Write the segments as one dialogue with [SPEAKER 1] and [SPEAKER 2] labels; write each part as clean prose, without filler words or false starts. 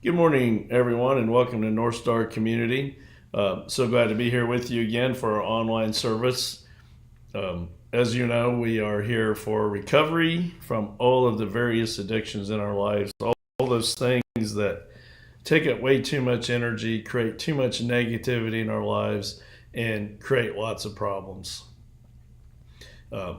[SPEAKER 1] Good morning, everyone, and welcome to NorthStar Community. So glad to be here with you again for our online service. As you know, we are here for recovery from all of the various addictions in our lives, all those things that take up way too much energy, create too much negativity in our lives, and create lots of problems. Uh,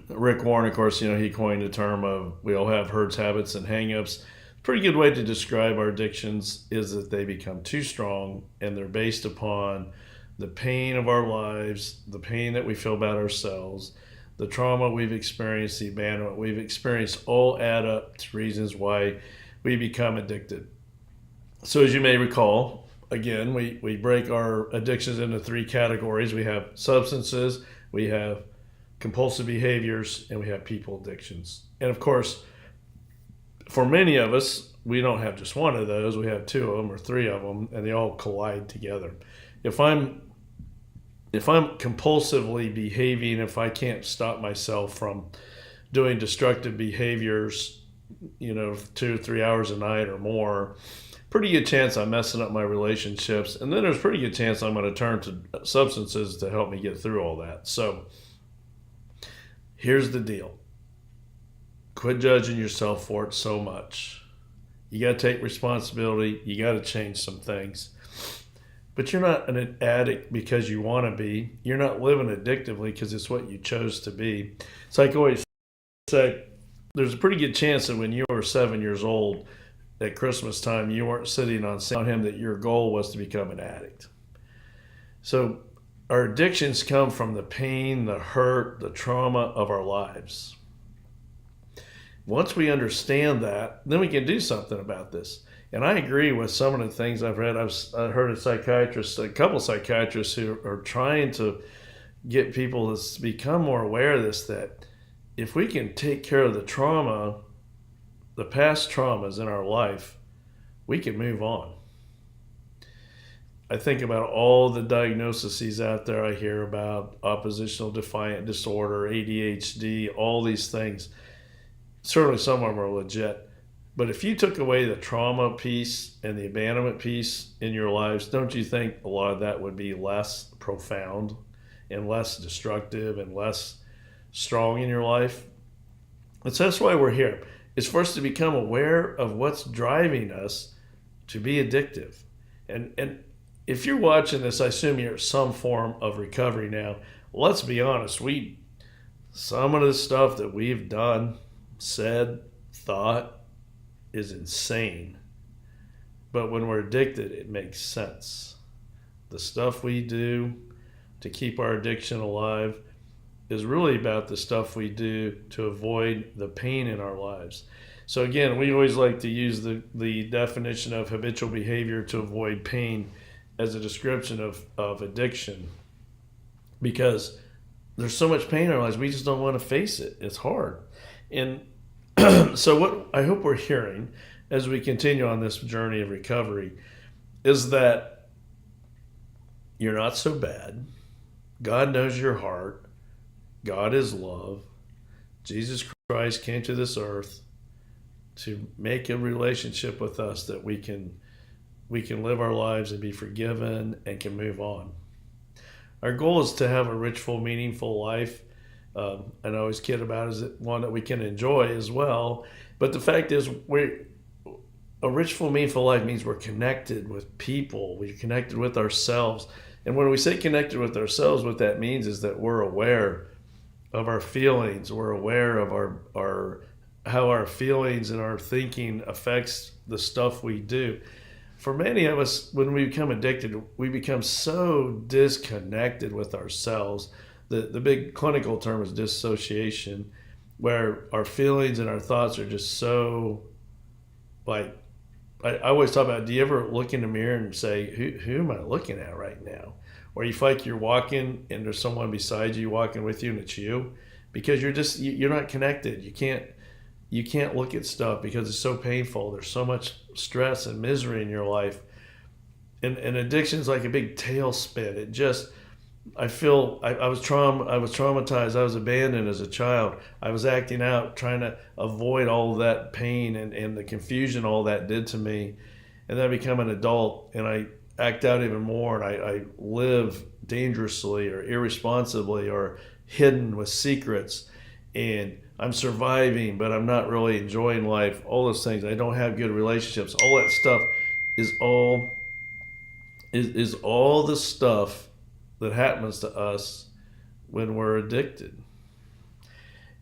[SPEAKER 1] Rick Warren, of course, he coined the term of we all have hurts, habits, and hangups. Pretty good way to describe our addictions is that they become too strong and they're based upon the pain of our lives, the pain that we feel about ourselves, the trauma we've experienced, the abandonment we've experienced, all add up to reasons why we become addicted. So, as you may recall, again, we break our addictions into three categories. We have substances, we have compulsive behaviors, and we have people addictions. And of course, for many of us, we don't have just one of those. We have two of them or three of them, and they all collide together. If I'm compulsively behaving, if I can't stop myself from doing destructive behaviors, 2 or 3 hours a night or more, pretty good chance I'm messing up my relationships. And then there's a pretty good chance I'm going to turn to substances to help me get through all that. So here's the deal. Quit judging yourself for it so much. You got to take responsibility. You got to change some things. But you're not an addict because you want to be. You're not living addictively because it's what you chose to be. It's like I always say, there's a pretty good chance that when you were 7 years old at Christmas time, you weren't sitting on him that your goal was to become an addict. So our addictions come from the pain, the hurt, the trauma of our lives. Once we understand that, then we can do something about this. And I agree with some of the things I've read. I've heard a couple of psychiatrists who are trying to get people to become more aware of this, that if we can take care of the trauma, the past traumas in our life, we can move on. I think about all the diagnoses out there I hear about: oppositional defiant disorder, ADHD, all these things. Certainly some of them are legit. But if you took away the trauma piece and the abandonment piece in your lives, don't you think a lot of that would be less profound and less destructive and less strong in your life? And so that's why we're here. It's for us to become aware of what's driving us to be addictive. And if you're watching this, I assume you're at some form of recovery now. Let's be honest, some of the stuff that we've done, said, thought is insane. But when we're addicted, it makes sense. The stuff we do to keep our addiction alive is really about the stuff we do to avoid the pain in our lives. So again, we always like to use the definition of habitual behavior to avoid pain as a description of addiction, because there's so much pain in our lives, we just don't want to face it. It's hard. And so what I hope we're hearing as we continue on this journey of recovery is that you're not so bad. God knows your heart. God is love. Jesus Christ came to this earth to make a relationship with us that we can live our lives and be forgiven and can move on. Our goal is to have a rich, full, meaningful life. And I always kid about is it one that we can enjoy as well. But the fact is, a rich, full, meaningful life means we're connected with people. We're connected with ourselves. And when we say connected with ourselves, what that means is that we're aware of our feelings. We're aware of how our feelings and our thinking affects the stuff we do. For many of us, when we become addicted, we become so disconnected with ourselves. The big clinical term is dissociation, where our feelings and our thoughts are just so, I always talk about, do you ever look in the mirror and say, who am I looking at right now? Or you feel like you're walking and there's someone beside you walking with you and it's you, because you're not connected. You can't look at stuff because it's so painful. There's so much stress and misery in your life. And addiction is like a big tailspin. I was traumatized. I was abandoned as a child. I was acting out, trying to avoid all of that pain and the confusion all that did to me. And then I become an adult and I act out even more, and I live dangerously or irresponsibly or hidden with secrets, and I'm surviving, but I'm not really enjoying life. All those things. I don't have good relationships. All that stuff is all the stuff that happens to us when we're addicted.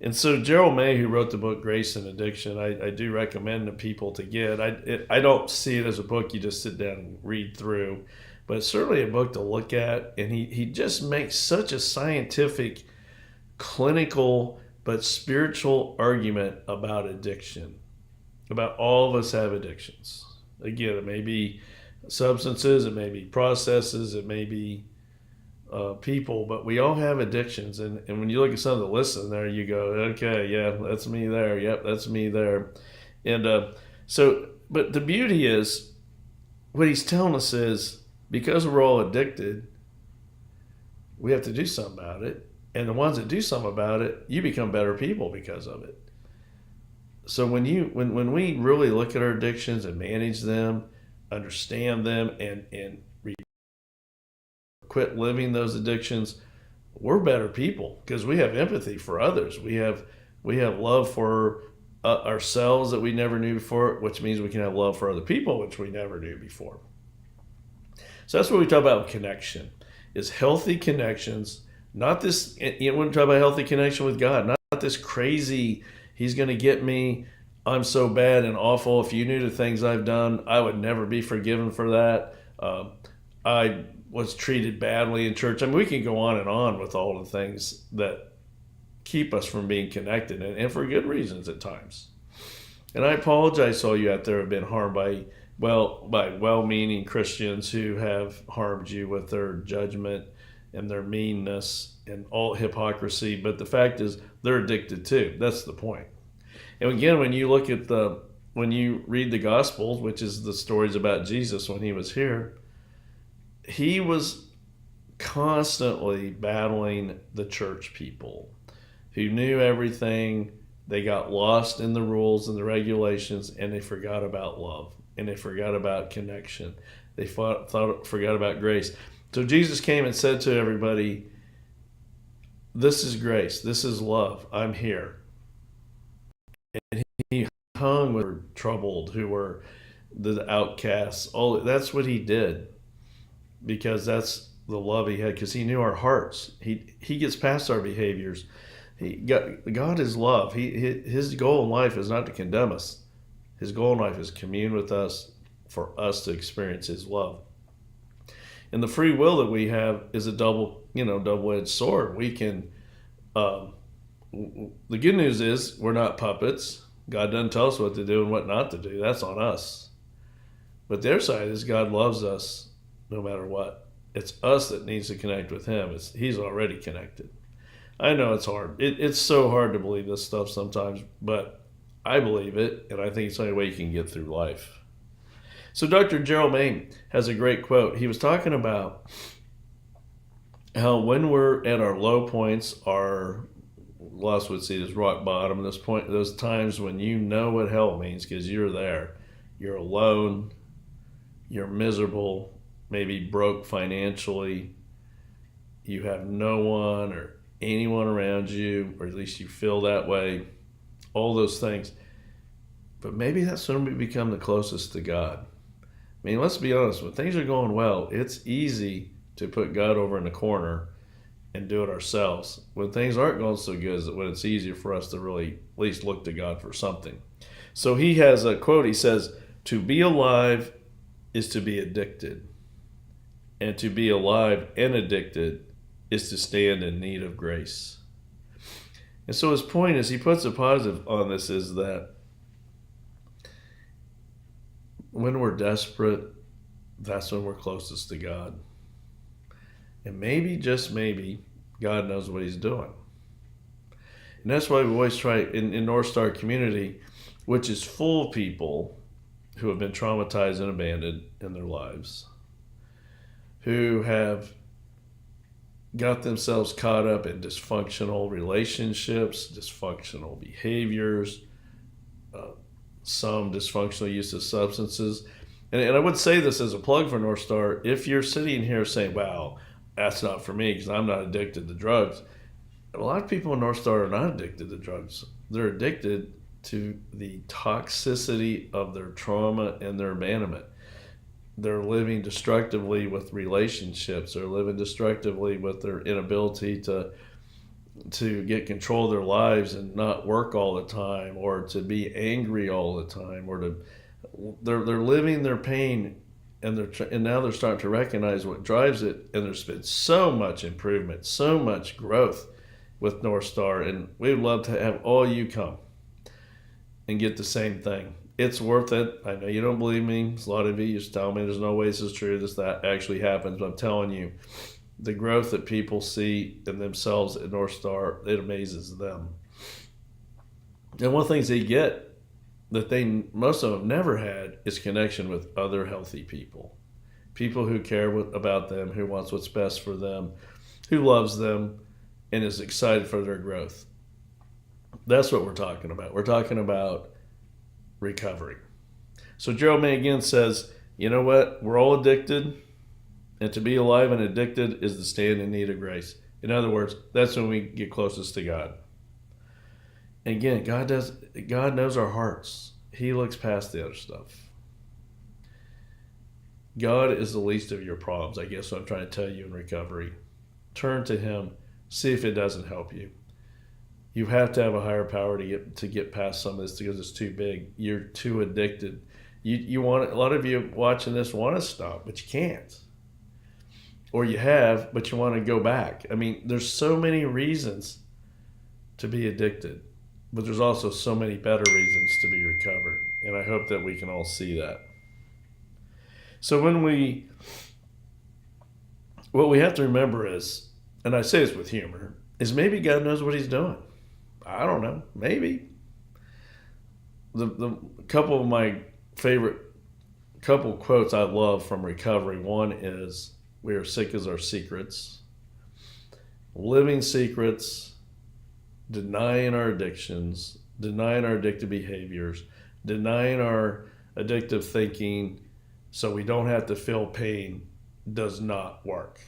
[SPEAKER 1] And so Gerald May, who wrote the book Grace and Addiction, I do recommend to people to get. I don't see it as a book you just sit down and read through, but it's certainly a book to look at. And he just makes such a scientific, clinical, but spiritual argument about addiction, about all of us have addictions. Again, it may be substances, it may be processes, it may be people, but we all have addictions. And when you look at some of the lists in there, you go, okay, yeah, that's me there. Yep, that's me there. And but the beauty is, what he's telling us is, because we're all addicted, we have to do something about it. And the ones that do something about it, you become better people because of it. So when we really look at our addictions and manage them, understand them, and quit living those addictions, we're better people because we have empathy for others. We have love for ourselves that we never knew before, which means we can have love for other people, which we never knew before. So that's what we talk about connection, is healthy connections, not this, you know, when we talk about healthy connection with God, not this crazy, he's going to get me, I'm so bad and awful. If you knew the things I've done, I would never be forgiven for that. I was treated badly in church. I mean, we can go on and on with all the things that keep us from being connected, and for good reasons at times. And I apologize to all you out there who have been harmed by well-meaning Christians who have harmed you with their judgment and their meanness and all hypocrisy. But the fact is, they're addicted too. That's the point. And again, when you read the Gospels, which is the stories about Jesus when he was here, he was constantly battling the church people who knew everything. They got lost in the rules and the regulations, and they forgot about love, and they forgot about connection. They forgot about grace. So Jesus came and said to everybody, this is grace, this is love, I'm here. And he hung with the troubled, who were the outcasts. That's what he did, because that's the love he had, because he knew our hearts. He gets past our behaviors. God is love. His goal in life is not to condemn us. His goal in life is to commune with us, for us to experience his love. And the free will that we have is a double-edged sword. We can. The good news is we're not puppets. God doesn't tell us what to do and what not to do. That's on us. But the other side is God loves us no matter what. It's us that needs to connect with him. He's already connected. I know it's hard. It's so hard to believe this stuff sometimes, but I believe it, and I think it's the only way you can get through life. So Dr. Gerald May has a great quote. He was talking about how when we're at our low points, our loss would see it as rock bottom, those times when you know what hell means because you're there. You're alone, you're miserable, maybe broke financially, you have no one or anyone around you, or at least you feel that way, all those things. But maybe that's when we become the closest to God. I mean, let's be honest, when things are going well, it's easy to put God over in the corner and do it ourselves. When things aren't going so good, is when it's easier for us to really at least look to God for something. So he has a quote. He says, to be alive is to be addicted. And to be alive and addicted is to stand in need of grace. And so his point is, he puts a positive on this, is that when we're desperate, that's when we're closest to God. And maybe, just maybe, God knows what he's doing. And that's why we always try, in NorthStar community, which is full of people who have been traumatized and abandoned in their lives, who have got themselves caught up in dysfunctional relationships, dysfunctional behaviors, some dysfunctional use of substances. And I would say this as a plug for NorthStar. If you're sitting here saying, wow, that's not for me because I'm not addicted to drugs, a lot of people in NorthStar are not addicted to drugs. They're addicted to the toxicity of their trauma and their abandonment. They're living destructively with relationships. They're living destructively with their inability to get control of their lives and not work all the time, or to be angry all the time, or they're living their pain, and now they're starting to recognize what drives it. And there's been so much improvement, so much growth with NorthStar, and we'd love to have all you come and get the same thing. It's worth it. I know you don't believe me. A lot of you just tell me there's no way this is true. That actually happens. But I'm telling you, the growth that people see in themselves at NorthStar, it amazes them. And one of the things they get that most of them never had is connection with other healthy people. People who care about them, who wants what's best for them, who loves them, and is excited for their growth. That's what we're talking about. We're talking about recovery. So Gerald May again says, you know what? We're all addicted, and to be alive and addicted is to stand in need of grace. In other words, that's when we get closest to God. And again, God knows our hearts. He looks past the other stuff. God is the least of your problems, I guess what I'm trying to tell you in recovery. Turn to Him. See if it doesn't help you. You have to have a higher power to get past some of this because it's too big. You're too addicted. You want a lot of you watching this want to stop, but you can't. Or you have, but you want to go back. I mean, there's so many reasons to be addicted, but there's also so many better reasons to be recovered. And I hope that we can all see that. So what we have to remember is, and I say this with humor, is maybe God knows what He's doing. I don't know. Maybe. The couple of my favorite quotes I love from recovery. One is, we are sick as our secrets. Living secrets, denying our addictions, denying our addictive behaviors, denying our addictive thinking so we don't have to feel pain does not work.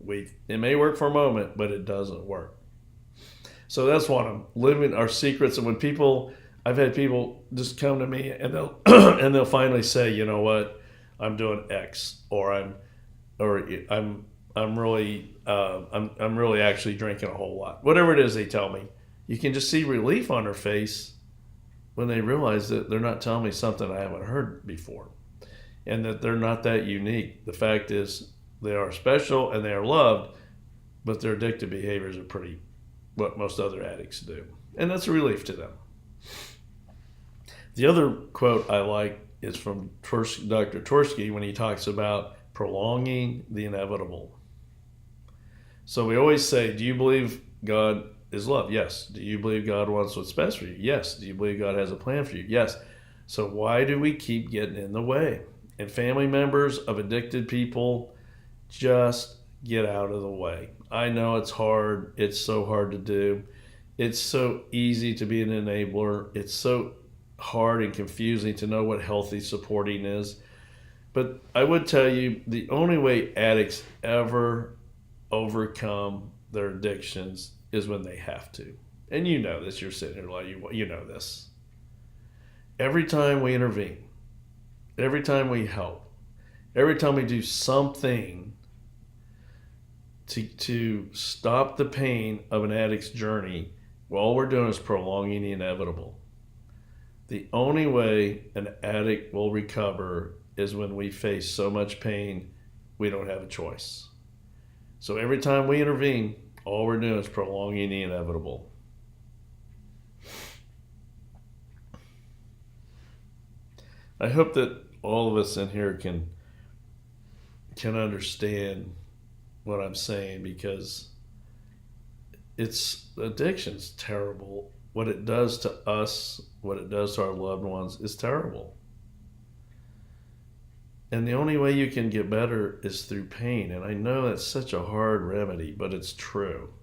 [SPEAKER 1] It may work for a moment, but it doesn't work. So that's what I'm living our secrets. And I've had people just come to me and they'll finally say, you know what, I'm doing X, or I'm really actually drinking a whole lot. Whatever it is they tell me, you can just see relief on their face when they realize that they're not telling me something I haven't heard before, and that they're not that unique. The fact is, they are special and they are loved, but their addictive behaviors are pretty what most other addicts do. And that's a relief to them. The other quote I like is from Dr. Tversky when he talks about prolonging the inevitable. So we always say, do you believe God is love? Yes. Do you believe God wants what's best for you? Yes. Do you believe God has a plan for you? Yes. So why do we keep getting in the way? And family members of addicted people, just get out of the way. I know it's hard. It's so hard to do. It's so easy to be an enabler. It's so hard and confusing to know what healthy supporting is. But I would tell you, the only way addicts ever overcome their addictions is when they have to. And you know this. You're sitting here like, you know this. Every time we intervene, every time we help, every time we do something to stop the pain of an addict's journey, all we're doing is prolonging the inevitable. The only way an addict will recover is when we face so much pain, we don't have a choice. So every time we intervene, all we're doing is prolonging the inevitable. I hope that all of us in here can understand what I'm saying, because addiction's terrible. What it does to us, what it does to our loved ones is terrible. And the only way you can get better is through pain. And I know that's such a hard remedy, but it's true.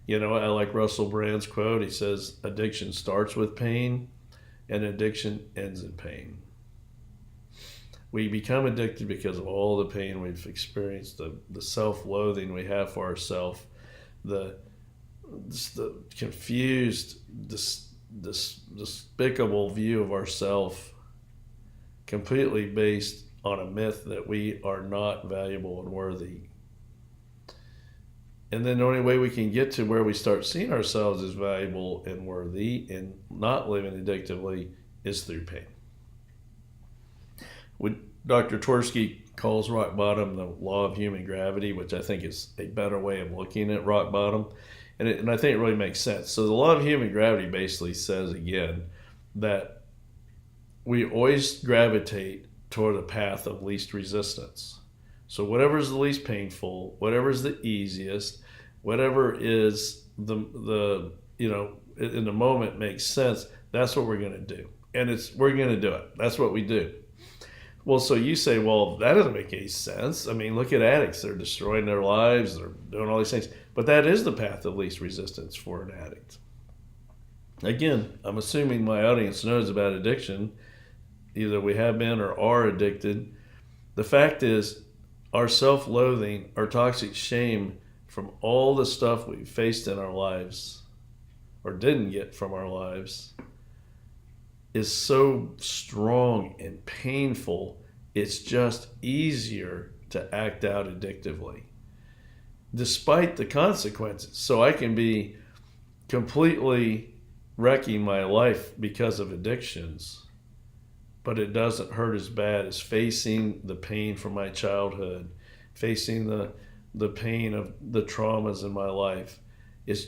[SPEAKER 1] You know, I like Russell Brand's quote. He says, addiction starts with pain and addiction ends in pain. We become addicted because of all the pain we've experienced, the self-loathing we have for ourselves, the confused, despicable view of ourselves, completely based on a myth that we are not valuable and worthy. And then the only way we can get to where we start seeing ourselves as valuable and worthy and not living addictively is through pain. Dr. Tversky calls rock bottom the law of human gravity, which I think is a better way of looking at rock bottom. And I think it really makes sense. So the law of human gravity basically says, again, that we always gravitate toward the path of least resistance. So whatever is the least painful, whatever is the easiest, whatever is the in the moment makes sense, that's what we're going to do. And we're going to do it. That's what we do. Well, so you say, well, that doesn't make any sense. I mean, look at addicts. They're destroying their lives. They're doing all these things. But that is the path of least resistance for an addict. Again, I'm assuming my audience knows about addiction. Either we have been or are addicted. The fact is, our self-loathing, our toxic shame from all the stuff we faced in our lives or didn't get from our lives is so strong and painful, it's just easier to act out addictively, despite the consequences. So I can be completely wrecking my life because of addictions, but it doesn't hurt as bad as facing the pain from my childhood, facing the pain of the traumas in my life. It's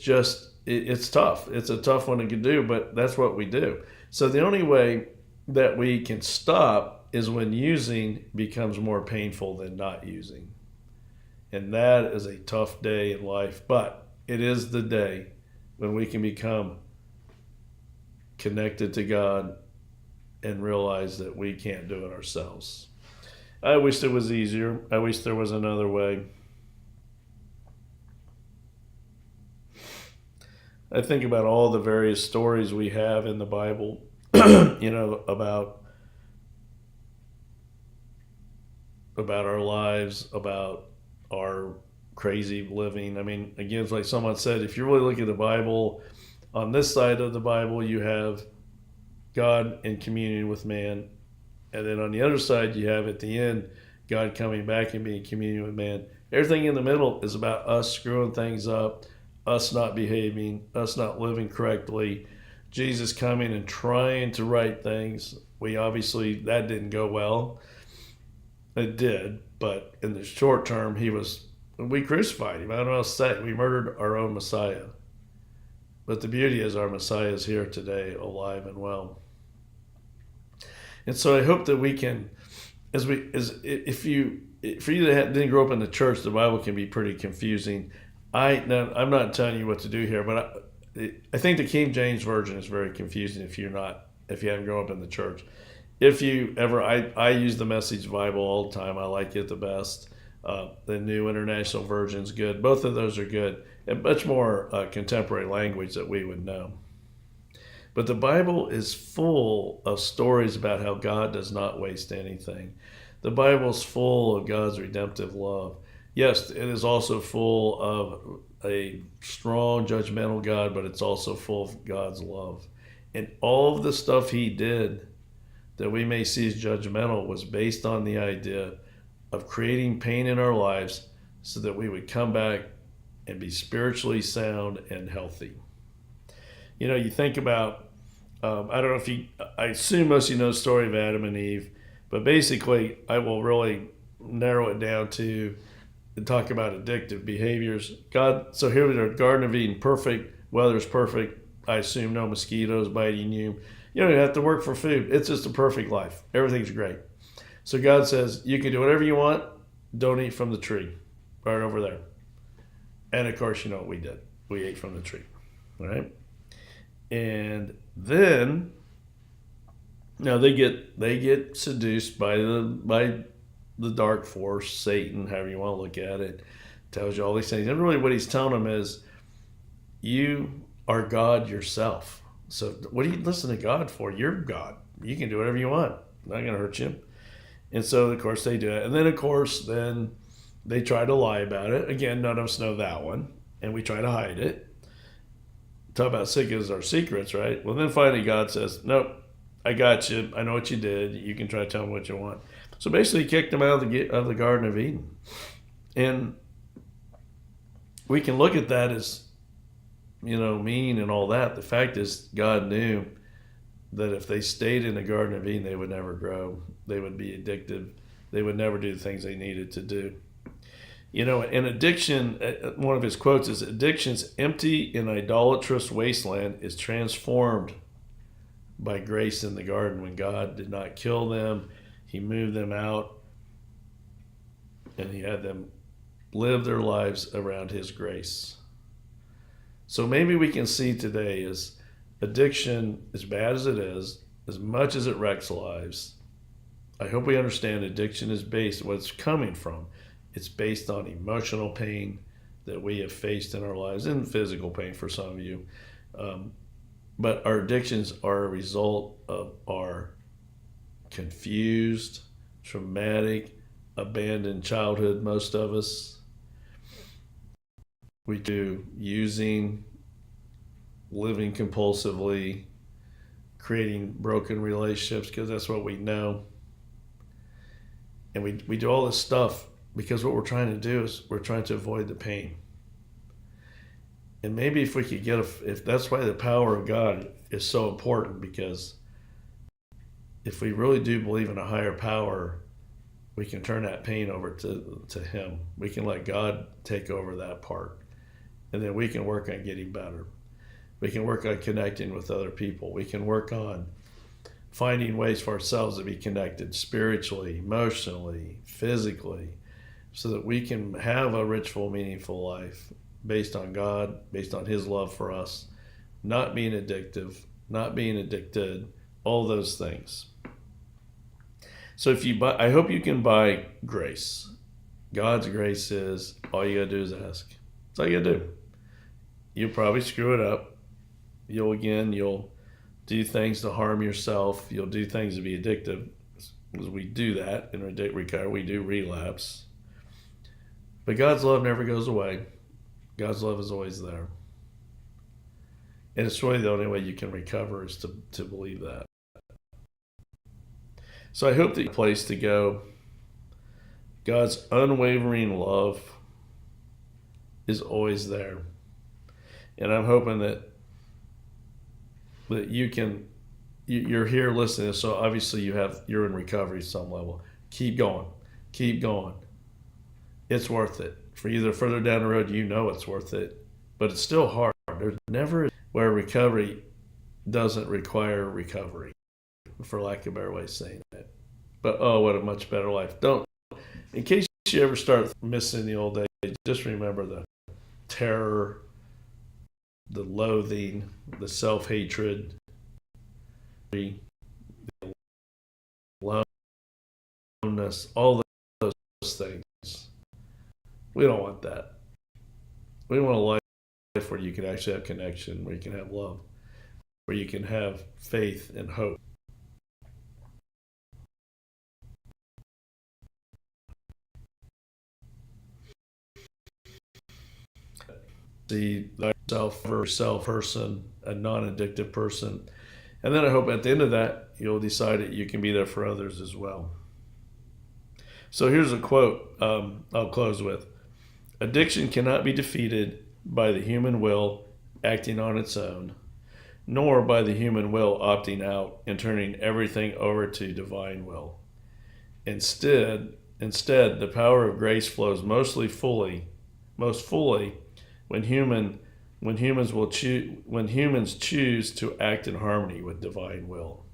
[SPEAKER 1] tough. It's a tough one to do, but that's what we do. So the only way that we can stop is when using becomes more painful than not using. And that is a tough day in life, but it is the day when we can become connected to God and realize that we can't do it ourselves. I wish it was easier. I wish there was another way. I think about all the various stories we have in the Bible, about our lives, about our crazy living. I mean, again, it's like someone said, if you really look at the Bible, on this side of the Bible, you have God in communion with man. And then on the other side, you have at the end, God coming back and being in communion with man. Everything in the middle is about us screwing things up, us not behaving, us not living correctly, Jesus coming and trying to right things. That didn't go well. It did, but in the short term, we crucified him. I don't know what to say. We murdered our own Messiah. But the beauty is our Messiah is here today, alive and well. And so I hope that we can, for you that didn't grow up in the church, the Bible can be pretty confusing. I'm not telling you what to do here, but I think the King James Version is very confusing if you haven't grown up in the church. If you ever, I use the Message Bible all the time. I like it the best. The New International Version is good. Both of those are good and much more contemporary language that we would know. But the Bible is full of stories about how God does not waste anything. The Bible is full of God's redemptive love. Yes, it is also full of a strong judgmental God, but it's also full of God's love. And all of the stuff he did that we may see as judgmental was based on the idea of creating pain in our lives so that we would come back and be spiritually sound and healthy. You think about, I don't know I assume most of you know the story of Adam and Eve, but basically I will really narrow it down to talk about addictive behaviors. So here we are, Garden of Eden, perfect, weather's perfect. I assume no mosquitoes biting you. You don't even have to work for food. It's just a perfect life. Everything's great. So God says, you can do whatever you want. Don't eat from the tree right over there. And of course, you know what we did. We ate from the tree, right? And then, they get seduced by the dark force, Satan, however you want to look at it. Tells you all these things. And really what he's telling them is, you are God yourself. So what do you listen to God for? You're God. You can do whatever you want. Not going to hurt you. And so, of course, they do it. And then, of course, then they try to lie about it. Again, none of us know that one. And we try to hide it. Talk about sick as our secrets, right? Well, then finally God says, nope, I got you. I know what you did. You can try to tell me what you want. So basically, he kicked them out of the Garden of Eden. And we can look at that as, mean and all that. The fact is, God knew that if they stayed in the Garden of Eden, they would never grow. They would be addictive. They would never do the things they needed to do. And addiction, one of his quotes is, addiction's empty and idolatrous wasteland is transformed by grace in the garden. When God did not kill them, he moved them out and he had them live their lives around his grace. So maybe we can see today is addiction, as bad as it is, as much as it wrecks lives, I hope we understand addiction is based, what it's coming from. It's based on emotional pain that we have faced in our lives and physical pain for some of you. But our addictions are a result of our confused, traumatic, abandoned childhood, most of us. We do using, living compulsively, creating broken relationships because that's what we know. And we do all this stuff because what we're trying to do is we're trying to avoid the pain. And maybe if we could if that's why the power of God is so important, because if we really do believe in a higher power, we can turn that pain over to him. We can let God take over that part. And then we can work on getting better. We can work on connecting with other people. We can work on finding ways for ourselves to be connected spiritually, emotionally, physically, so that we can have a rich, full, meaningful life based on God, based on his love for us, not being addictive, not being addicted, all those things. So I hope you can buy grace. God's grace is, all you gotta do is ask. That's all you gotta do. You'll probably screw it up. You'll do things to harm yourself. You'll do things to be addictive. Because we do that in recovery. We do relapse. But God's love never goes away. God's love is always there. And it's really the only way you can recover is to believe that. So I hope that your place to go, God's unwavering love is always there. And I'm hoping that you're here listening. So obviously you're in recovery at some level. Keep going. It's worth it. For either further down the road, it's worth it, but it's still hard. There's never where recovery doesn't require recovery, for lack of a better way of saying it. But what a much better life. In case you ever start missing the old days, just remember the terror, the loathing, the self-hatred, the aloneness, all those things. We don't want that. We want a life where you can actually have connection, where you can have love, where you can have faith and hope. The self person, a non-addictive person. And then I hope at the end of that, you'll decide that you can be there for others as well. So here's a quote I'll close with. Addiction cannot be defeated by the human will acting on its own, nor by the human will opting out and turning everything over to divine will. Instead, the power of grace flows most fully when humans choose to act in harmony with divine will.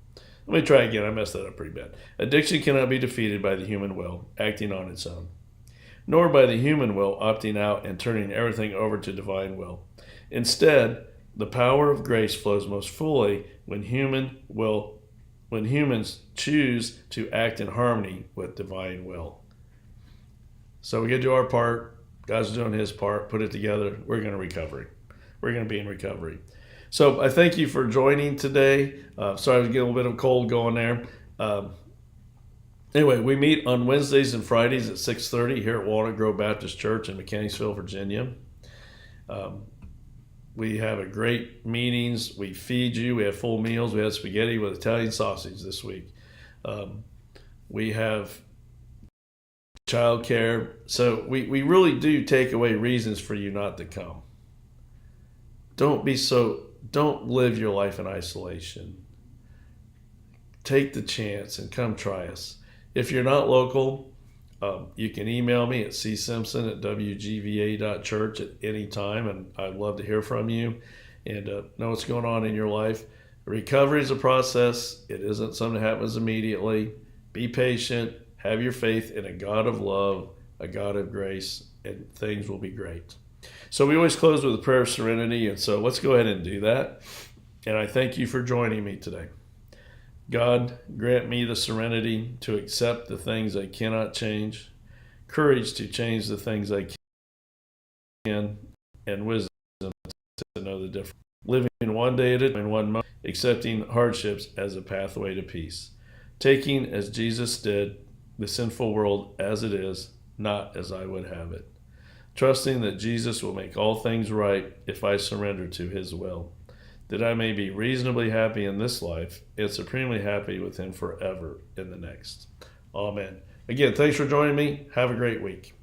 [SPEAKER 1] Let me try again. I messed that up pretty bad. Addiction cannot be defeated by the human will acting on its own, nor by the human will opting out and turning everything over to divine will. Instead, the power of grace flows most fully when humans choose to act in harmony with divine will. So we get to do our part. God's doing his part. Put it together. We're going to recovery. We're going to be in recovery. So I thank you for joining today. Sorry to get a little bit of cold going there. Anyway, we meet on Wednesdays and Fridays at 6:30 here at Walnut Grove Baptist Church in Mechanicsville, Virginia. We have a great meetings. We feed you. We have full meals. We had spaghetti with Italian sausage this week. We have childcare. So we really do take away reasons for you not to come. Don't live your life in isolation. Take the chance and come try us. If you're not local, you can email me at csimpson@wgva.church at any time, and I'd love to hear from you and know what's going on in your life. Recovery is a process. It isn't something that happens immediately. Be patient. Have your faith in a God of love, a God of grace, and things will be great. So we always close with a prayer of serenity, and so let's go ahead and do that. And I thank you for joining me today. God, grant me the serenity to accept the things I cannot change, courage to change the things I can, and wisdom to know the difference. Living one day at a time, one moment, accepting hardships as a pathway to peace. Taking, as Jesus did, the sinful world as it is, not as I would have it. Trusting that Jesus will make all things right if I surrender to his will, that I may be reasonably happy in this life and supremely happy with him forever in the next. Amen. Again, thanks for joining me. Have a great week.